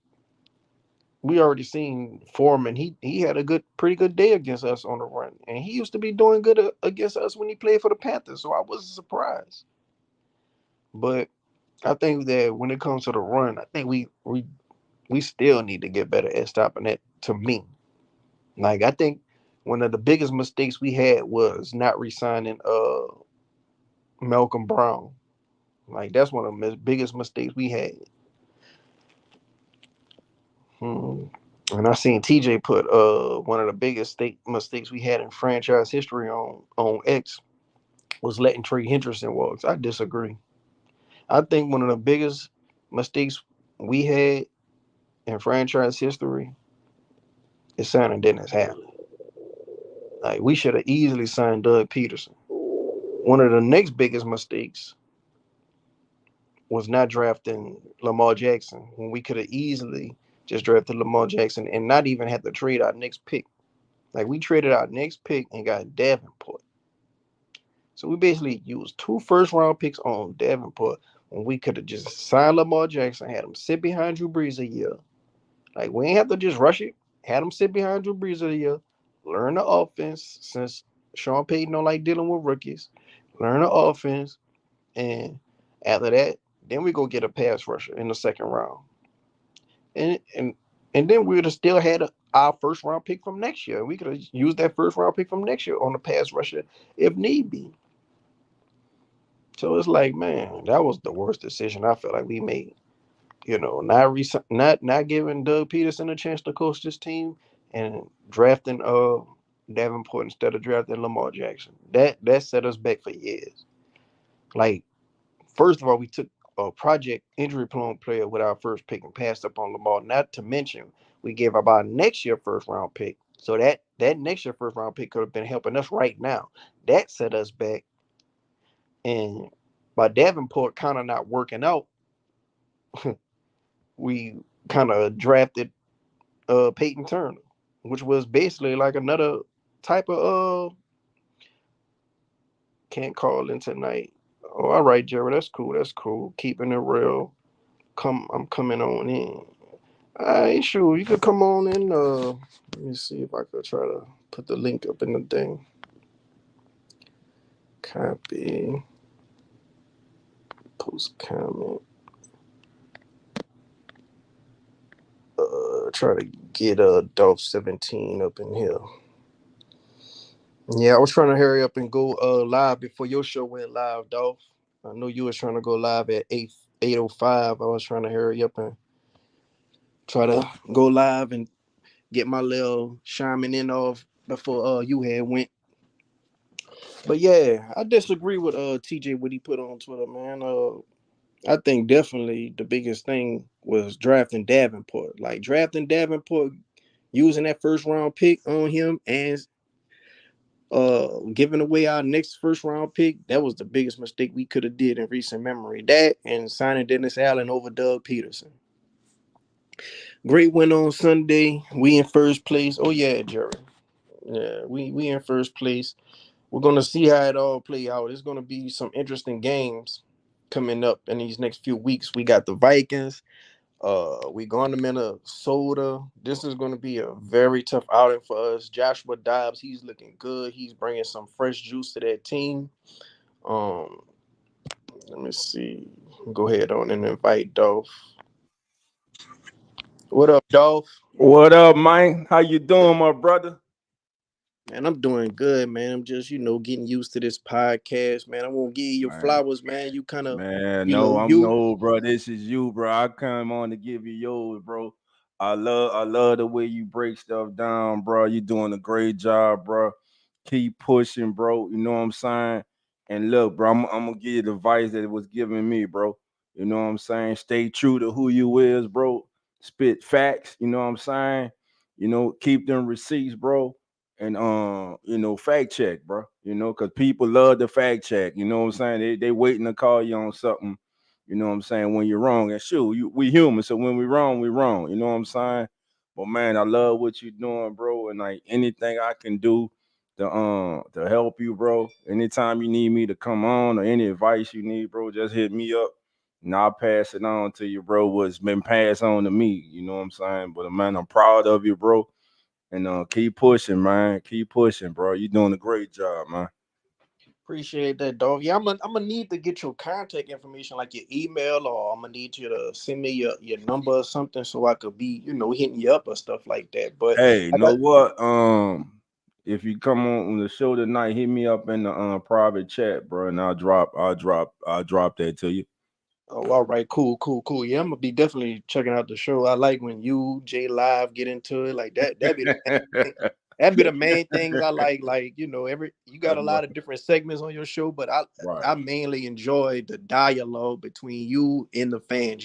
we already seen Foreman. He had a pretty good day against us on the run, and he used to be doing good against us when he played for the Panthers. So I wasn't surprised. But I think that when it comes to the run, I think we still need to get better at stopping that. To me, like, I think one of the biggest mistakes we had was not re-signing Malcolm Brown. Like, that's one of the biggest mistakes we had. Hmm. And I seen TJ put one of the biggest mistakes we had in franchise history on X was letting Trey Hendrickson walk. I disagree. I think one of the biggest mistakes we had in franchise history is signing Dennis Allen. Like, we should have easily signed Doug Peterson. One of the next biggest mistakes was not drafting Lamar Jackson when we could have easily just drafted Lamar Jackson and not even had to trade our next pick. Like we traded our next pick and got Davenport. So we basically used 2 first round picks on Davenport when we could have just signed Lamar Jackson, had him sit behind Drew Brees a year. Like we ain't have to just rush it. Had him sit behind Drew Brees a year, learn the offense since Sean Payton don't like dealing with rookies. Learn the offense, and after that, then we go get a pass rusher in the second round, and and and then we would have still had our first round pick from next year. We could have used that first round pick from next year on the pass rusher if need be. So it's like, man, that was the worst decision I feel like we made. Not giving Doug Peterson a chance to coach this team and drafting Davenport instead of drafting Lamar Jackson. That set us back for years. Like, first of all, we took a project injury prone player with our first pick and passed up on Lamar. Not to mention we gave up our next year first round pick. So that next year first round pick could have been helping us right now. That set us back. And by Davenport kind of not working out, we kind of drafted Peyton Turner, which was basically like another type of can't call in tonight. Oh, all right, Jerry, that's cool. That's cool. Keeping it real. I'm coming on in. All right, sure. You could come on in. Let me see if I could try to put the link up in the thing. Copy. Post comment. Try to get Dolph 17 up in here. Yeah, I was trying to hurry up and go live before your show went live, Dolph. I know you was trying to go live at 8:05. I was trying to hurry up and try to go live and get my little chiming in off before you had went. But yeah, I disagree with TJ what he put on Twitter, man. I think definitely the biggest thing was drafting Davenport. Like drafting Davenport, using that first round pick on him and giving away our next first round pick, that was the biggest mistake we could have did in recent memory. That and signing Dennis Allen over Doug Peterson. Great win on Sunday. We in first place. Oh yeah, Jerry. Yeah, we in first place. We're gonna see how it all play out. It's gonna be some interesting games coming up in these next few weeks. We got the Vikings. We going to Minnesota. This is gonna be a very tough outing for us. Joshua Dobbs, he's looking good. He's bringing some fresh juice to that team. Um, Let me see. Go ahead on and invite Dolph. What up, Dolph? What up, Mike? How you doing, my brother? Man, I'm doing good, man. I'm just, getting used to this podcast, man. I won't give you your Man, flowers, man. You kind of, man, you know, no, I'm you. no, bro. This is you, bro. I come on to give you yours, bro. I love the way you break stuff down, bro. You doing a great job, bro. Keep pushing, bro. You know what I'm saying? And look, bro, I'm gonna give you the advice that it was giving me, bro. You know what I'm saying? Stay true to who you is, bro. Spit facts. You know what I'm saying? Keep them receipts, bro. And fact check, bro. Because people love the fact check. You know what I'm saying? They waiting to call you on something. You know what I'm saying? When you're wrong, and sure, we human, so when we wrong, we wrong. You know what I'm saying? But man, I love what you're doing, bro. And like anything I can do to help you, bro. Anytime you need me to come on or any advice you need, bro, just hit me up. And I'll pass it on to you, bro. What's been passed on to me. You know what I'm saying? But man, I'm proud of you, bro. And keep pushing, man. Keep pushing, bro. You're doing a great job, man. Appreciate that, Dolph. Yeah, I'm gonna need to get your contact information, like your email, or I'm gonna need you to send me your number or something so I could be, hitting you up or stuff like that. But Hey, I got know what? If you come on the show tonight, hit me up in the private chat, bro, and I'll drop that to you. oh, all right, cool, cool, cool. Yeah, I'm gonna be definitely checking out the show. I like when you, J Live, get into it like that. That'd be the main thing. That'd be the main things I like. Like, every you got a Right, lot of different segments on your show, but I right, I mainly enjoy the dialogue between you and the fans.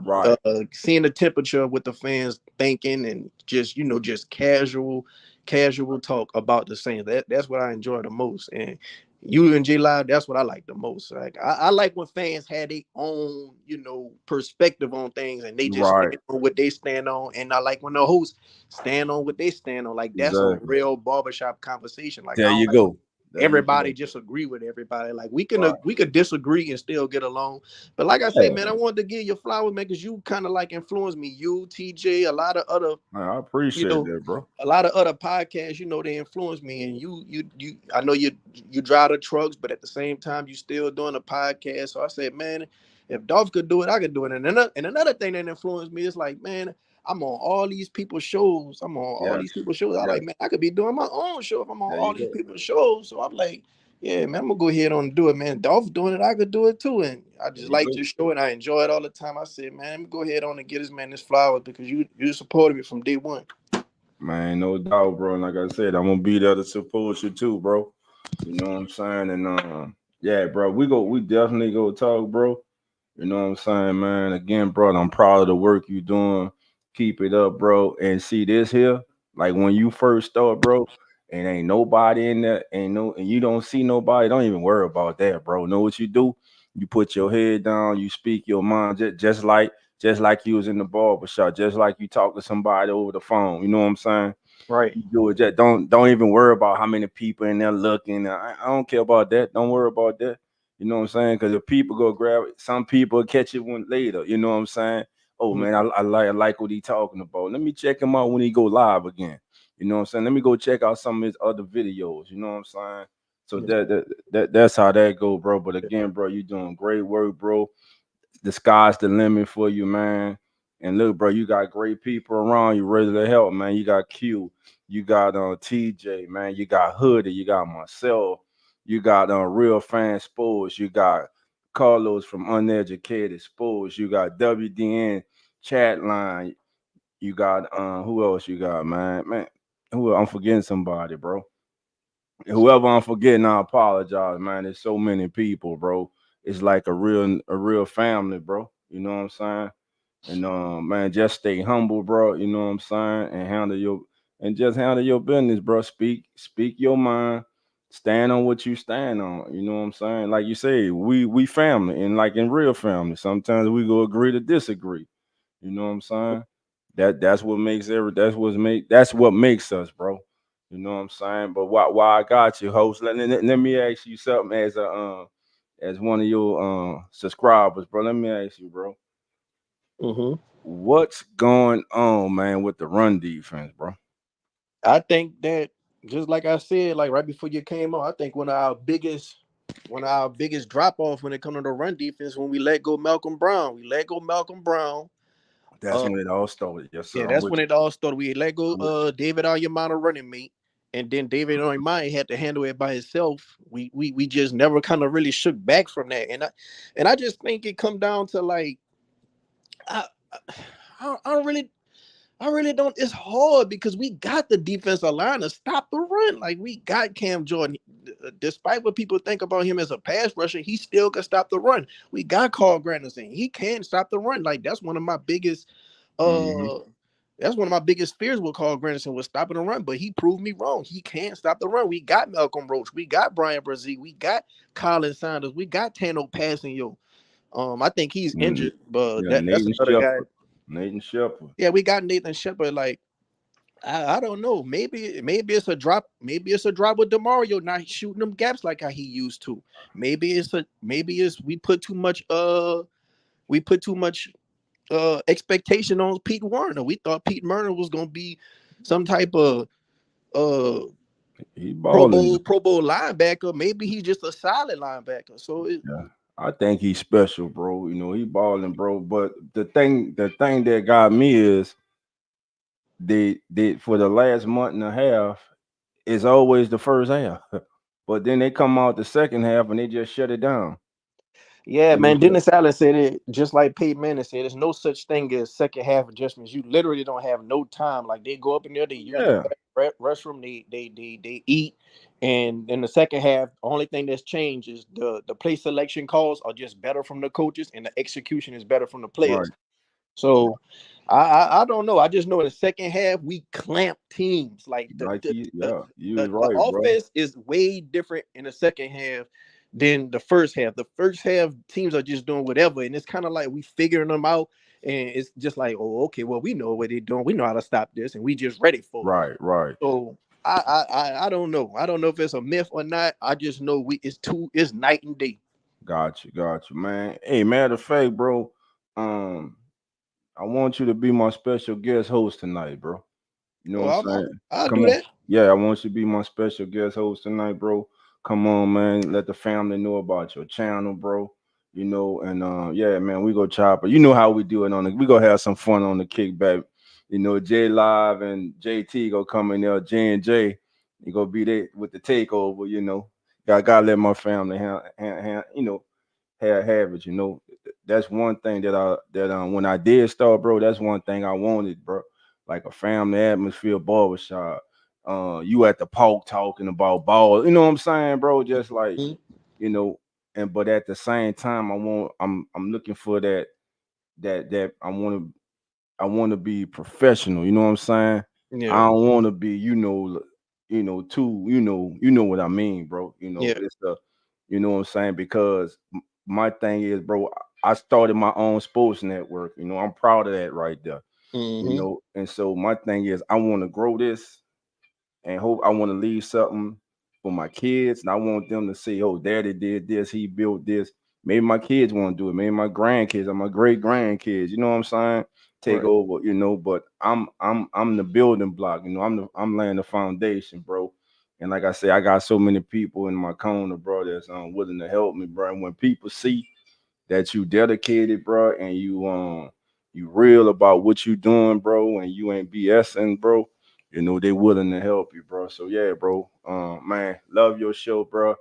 right. Seeing the temperature of what the fans thinking and just casual talk about the Saints. That's what I enjoy the most. And you and J Live, that's what I like the most. Like I like when fans had their own, perspective on things and they just Right. stand on what they stand on. And I like when the hosts stand on what they stand on. Like that's a Exactly. real barbershop conversation. Like There I don't you like go. There you everybody go. just agree with everybody. Like Right. we could disagree and still get along. But like I say, Yeah. man, I wanted to give you flowers, man, because you kind of like influenced me. You, TJ, a lot of other, Man, I you appreciate know, that, bro. a lot of other podcasts, they influence me. And you I know you drive the trucks, but at the same time, you still doing a podcast. So I said, man, if Dolph could do it, I could do it. And another thing that influenced me is like, man, I'm on all these people's shows. I'm on all Yes. these people's shows. I Yes. like, man, I could be doing my own show if I'm on There all you these go. people's shows. So I'm like, yeah, man, I'm gonna go ahead on and do it, man. Dolph doing it, I could do it too. And I There just you like go. your show and I enjoy it all the time. I said, man, let me go ahead on and get this man this flowers because you supported me from day one. Man, no doubt, bro. And like I said, I'm gonna be there to support you too, bro. You know what I'm saying? And yeah, bro, we definitely go talk, bro. You know what I'm saying, man? Again, bro, I'm proud of the work you doing. Keep it up, bro. And see this here, like when you first start, bro, and ain't nobody in there, and you don't see nobody, don't even worry about that, bro. Know what you do? You put your head down, you speak your mind, just like you was in the barber shop, just like you talk to somebody over the phone. You know what I'm saying? Right. You do it. Just don't even worry about how many people in there looking. I don't care about that. Don't worry about that. You know what I'm saying? Because if people go grab it, some people catch it one later. You know what I'm saying? Oh Mhm. man, I like what he talking about. Let me check him out when he go live again. You know what I'm saying? Let me go check out some of his other videos. You know what I'm saying? So Yes. that's how that go, bro. But again, bro, you doing great work, bro. The sky's the limit for you, man. And look, bro, you got great people around you ready to help, man. You got Q, you got TJ, man. You got Hoodie, you got myself, you got Real Fan Sports, you got Carlos from Uneducated Sports, you got WDN Chat Line, you got who else you got, man? Who I'm forgetting somebody, bro. Whoever I'm forgetting, I apologize, man. There's so many people, bro. It's like a real family, bro. You know what I'm saying? And man, just stay humble, bro. You know what I'm saying? And just handle your business, bro. Speak your mind. Stand on what you stand on. You know what I'm saying? Like you say, we family, and like in real family, sometimes we go agree to disagree. You know what I'm saying? That's what makes us, bro. You know what I'm saying? But why I got you, host? Let me ask you something as one of your subscribers, bro. Let me ask you, bro. Mhm. What's going on, man, with the run defense, bro? I think that just like I said, like right before you came on, I think one of our biggest drop off when it comes to the run defense when we let go Malcolm Brown. We let go Malcolm Brown. That's Uh when it all started. Yes, sir. yeah, I'm that's with when you. it all started. We let go I'm with David Ayamana running mate. And then David Onyemata had to handle it by himself. We just never kind of really shook back from that. And I just think it come down to like I I really don't. It's hard because we got the defensive line to stop the run. Like we got Cam Jordan. Despite what people think about him as a pass rusher, he still can stop the run. We got Carl Granderson. He can stop the run. Like you. Hmm. uh that's one of my biggest fears with Carl Granderson was stopping the run, but he proved me wrong. He can't stop the run. We got Malcolm Roach. We got Brian Brzee. We got Colin Sanders. We got Tano passing yo. I think he's injured, but Yeah, that's Nathan another guy. Shepard. Nathan Shepard. Yeah, we got Nathan Shepard. Like I don't know. Maybe it's a drop. Maybe it's a drop with Demario not shooting them gaps like how he used to. Maybe it's we put too much expectation on Pete Werner. We thought Pete Werner was gonna be some type of uh He Pro balling. Bowl Pro Bowl linebacker. Maybe he's just a solid linebacker. So Yeah. I think he's special, bro. You know, he balling, bro. But the thing that got me is they for the last month and a half is always the first half. But then they come out the second half and they just shut it down. yeah, You know man. what I'm saying? Dennis Allen said it just like Peyton Manning said. There's no such thing as second half adjustments. You literally don't have no time. Like they go up in there, they use the Yeah. restroom, they eat, and in the second half, the only thing that's changed is the play selection calls are just better from the coaches, and the execution is better from the Right. players. So I don't know. I just know in the second half we clamp teams. Like You was the right, bro. offense is way different in the second half than the first half. The first half teams are just doing whatever, and it's kind of like we figuring them out, and it's just like, oh, okay, well we know what they're doing. We know how to stop this, and we just ready for it. Right, right. So I don't know. I don't know if it's a myth or not. I just know it's night and day. Got you, man. Hey, matter of fact, bro. Um, I want you to be my special guest host tonight, bro. You know Oh, what I'm saying? I'll Come do on. that. Yeah, I want you to be my special guest host tonight, bro. Come on, man. Let the family know about your channel, bro. You know, and yeah, man, we go chop it. You know how we do it we go have some fun on the kickback. You know, J Live and JT go come in there, J and J. You go be there with the takeover, you know. Gotta let my family you know, have it, you know. That's one thing when I did start, bro, that's one thing I wanted, bro. Like a family atmosphere barbershop. You at the park talking about ball. You know what I'm saying, bro? Just like, Mhm. you know, and but at the same time, I'm looking for that I want to be professional. You know what I'm saying? I Yeah, don't want to be, too, you know what I mean, bro. You know, yeah. it's the, you know what I'm saying? Because my thing is, bro, I started my own sports network. You know, I'm proud of that right there. You Hmm. know, and so my thing is, I want to grow this and hope I want to leave something for my kids. And I want them to say, oh, daddy did this, he built this. Maybe my kids want to do it. Maybe my grandkids or my great grandkids, you know what I'm saying? Take Right. over, you know, but I'm the building block, you know, I'm laying the foundation, bro. And like I say, I got so many people in my corner, bro, that's willing to help me, bro. And when people see that you dedicated, bro, and you real about what you doing, bro, and you ain't BSing, bro. You know they willing to help you, bro. So yeah, bro. Man, love your show, bro.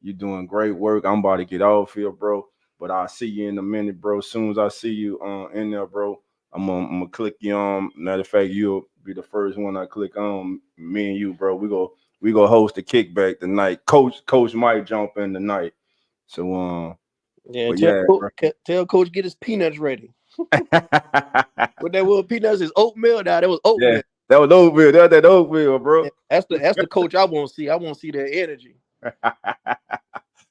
You doing great work. I'm about to get off here, bro. But I'll see you in a minute, bro. As soon as I see you in there, bro, I'm gonna click you on. Matter of fact, you'll be the first one I click on. Me and you, bro. We go host a kickback tonight. Coach might jump in tonight. So Yeah, but yeah, bro. tell coach get his peanuts ready. What that was peanuts is oatmeal. Now that was Yeah, oatmeal. that was Oakville. That was that Oakville, bro. Yeah, that's the coach I want to see. I want to see that energy.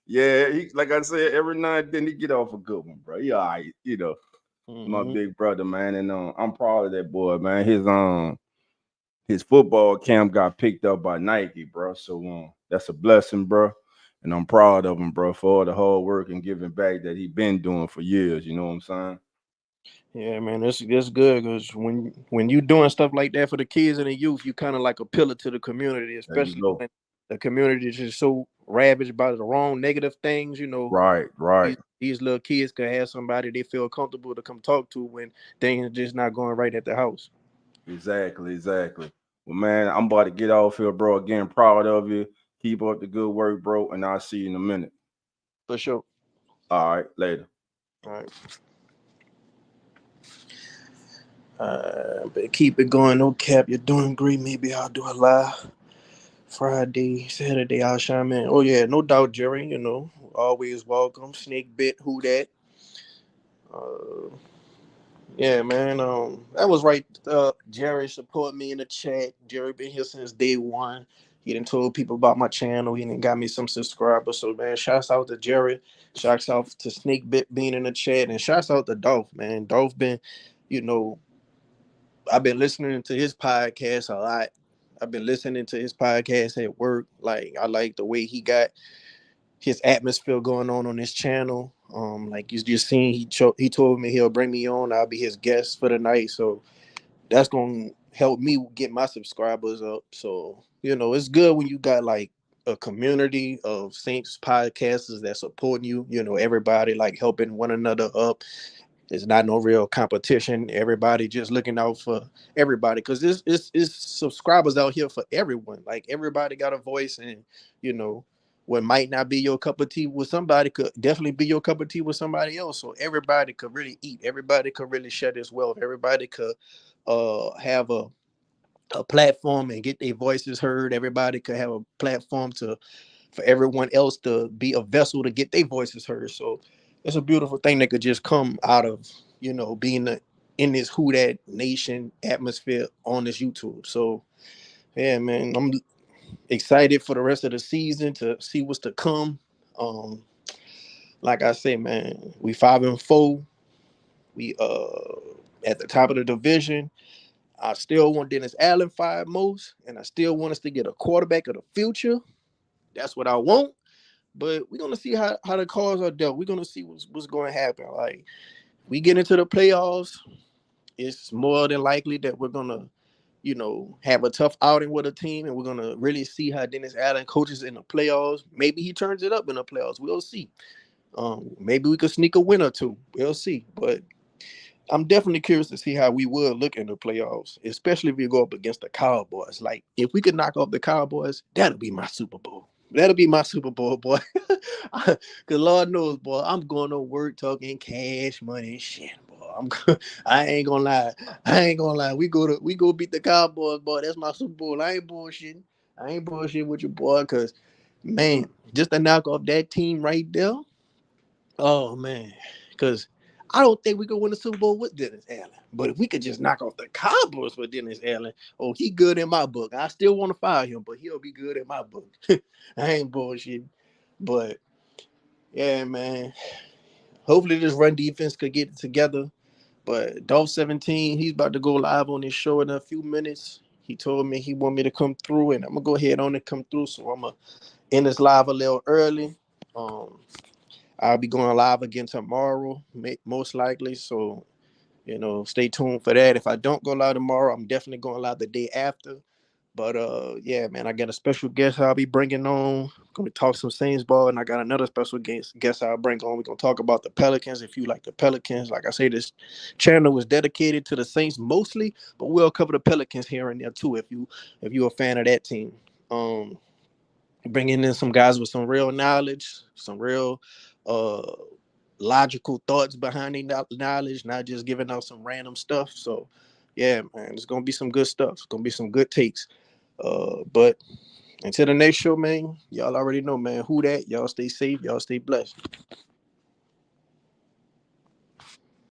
Yeah, like I said, every now and then he get off a good one, bro. He all right, you know, my Hmm. big brother, man, and I'm proud of that boy, man. His football camp got picked up by Nike, bro. So that's a blessing, bro. And I'm proud of him, bro, for all the hard work and giving back that he been doing for years. You know what I'm saying? Yeah, man, that's good because when you doing stuff like that for the kids and the youth, you kind of like a pillar to the community, There you especially go. when the community is just so ravaged by the wrong negative things. Right, right. These little kids could have somebody they feel comfortable to come talk to when things are just not going right at the house. Exactly, exactly. Well, man, I'm about to get off here, bro. Again, proud of you. Keep up the good work, bro, and I'll see you in a minute. For sure. All right, later. All right. But keep it going. No cap. You're doing great. Maybe I'll do a live Friday, Saturday. I'll chime in. Oh yeah, no doubt, Jerry. Always welcome. Snake bit. Who that? Uh, yeah, man. That was right. Jerry support me in the chat. Jerry been here since day one. He done told people about my channel. He done got me some subscribers. So man, shouts out to Jerry. Shouts out to Snake Bit being in the chat, and shouts out to Dolph. Man, Dolph been, you know, I've been listening to his podcast a lot. I've been listening to his podcast at work. Like I like the way he got his atmosphere going on his channel. Like you just seen, he told me he'll bring me on. I'll be his guest for the night. So that's gonna help me get my subscribers up. So it's good when you got like a community of Saints podcasters that supporting you. Everybody like helping one another up. It's not no real competition. Everybody just looking out for everybody because it's subscribers out here for everyone. Like everybody got a voice, and you know what might not be your cup of tea with somebody could definitely be your cup of tea with somebody else. So everybody could really eat. Everybody could really share this wealth. Everybody could have a platform and get their voices heard. Everybody could have a platform to for everyone else to be a vessel to get their voices heard. So it's a beautiful thing that could just come out of being in this Who That Nation atmosphere on this YouTube. So yeah, man, I'm excited for the rest of the season to see what's to come. Um, like I say, man, we 5-4. We at the top of the division. I still want Dennis Allen fired most, and I still want us to get a quarterback of the future. That's what I want. But we're gonna see how the cards are dealt. We're gonna see what's going to happen. Like we get into the playoffs, it's more than likely that we're gonna, have a tough outing with a team, and we're gonna really see how Dennis Allen coaches in the playoffs. Maybe he turns it up in the playoffs. We'll see. Maybe we could sneak a win or two. We'll see. But I'm definitely curious to see how we would look in the playoffs, especially if we go up against the Cowboys. Like, if we could knock off the Cowboys, that'll be my Super Bowl. That'll be my Super Bowl, boy. Because Lord knows, boy, I'm going to work talking cash money and shit, boy. I ain't gonna lie. I ain't gonna lie. We go beat the Cowboys, boy. That's my Super Bowl. I ain't bullshitting. I ain't bullshitting with you, boy. Because man, just to knock off that team right there. Oh man, because I don't think we could win the Super Bowl with Dennis Allen. But if we could just knock off the Cowboys with Dennis Allen, oh, he good in my book. I still want to fire him, but he'll be good in my book. I ain't bullshit. But yeah, man. Hopefully this run defense could get it together. But Dolph 17, he's about to go live on his show in a few minutes. He told me he want me to come through, and I'm gonna go ahead on and come through. So I'm gonna end this live a little early. Um, I'll be going live again tomorrow, most likely. So, stay tuned for that. If I don't go live tomorrow, I'm definitely going live the day after. But yeah, man, I got a special guest I'll be bringing on. Going to talk some Saints ball, and I got another special guest I'll bring on. We're gonna talk about the Pelicans. If you like the Pelicans, like I say, this channel was dedicated to the Saints mostly, but we'll cover the Pelicans here and there too. If you're a fan of that team, bringing in some guys with some real knowledge, some real uh logical thoughts behind the knowledge, not just giving out some random stuff. So yeah, man, it's gonna be some good stuff. It's gonna be some good takes. But until the next show, man, y'all already know, man. Who that? Y'all stay safe. Y'all stay blessed.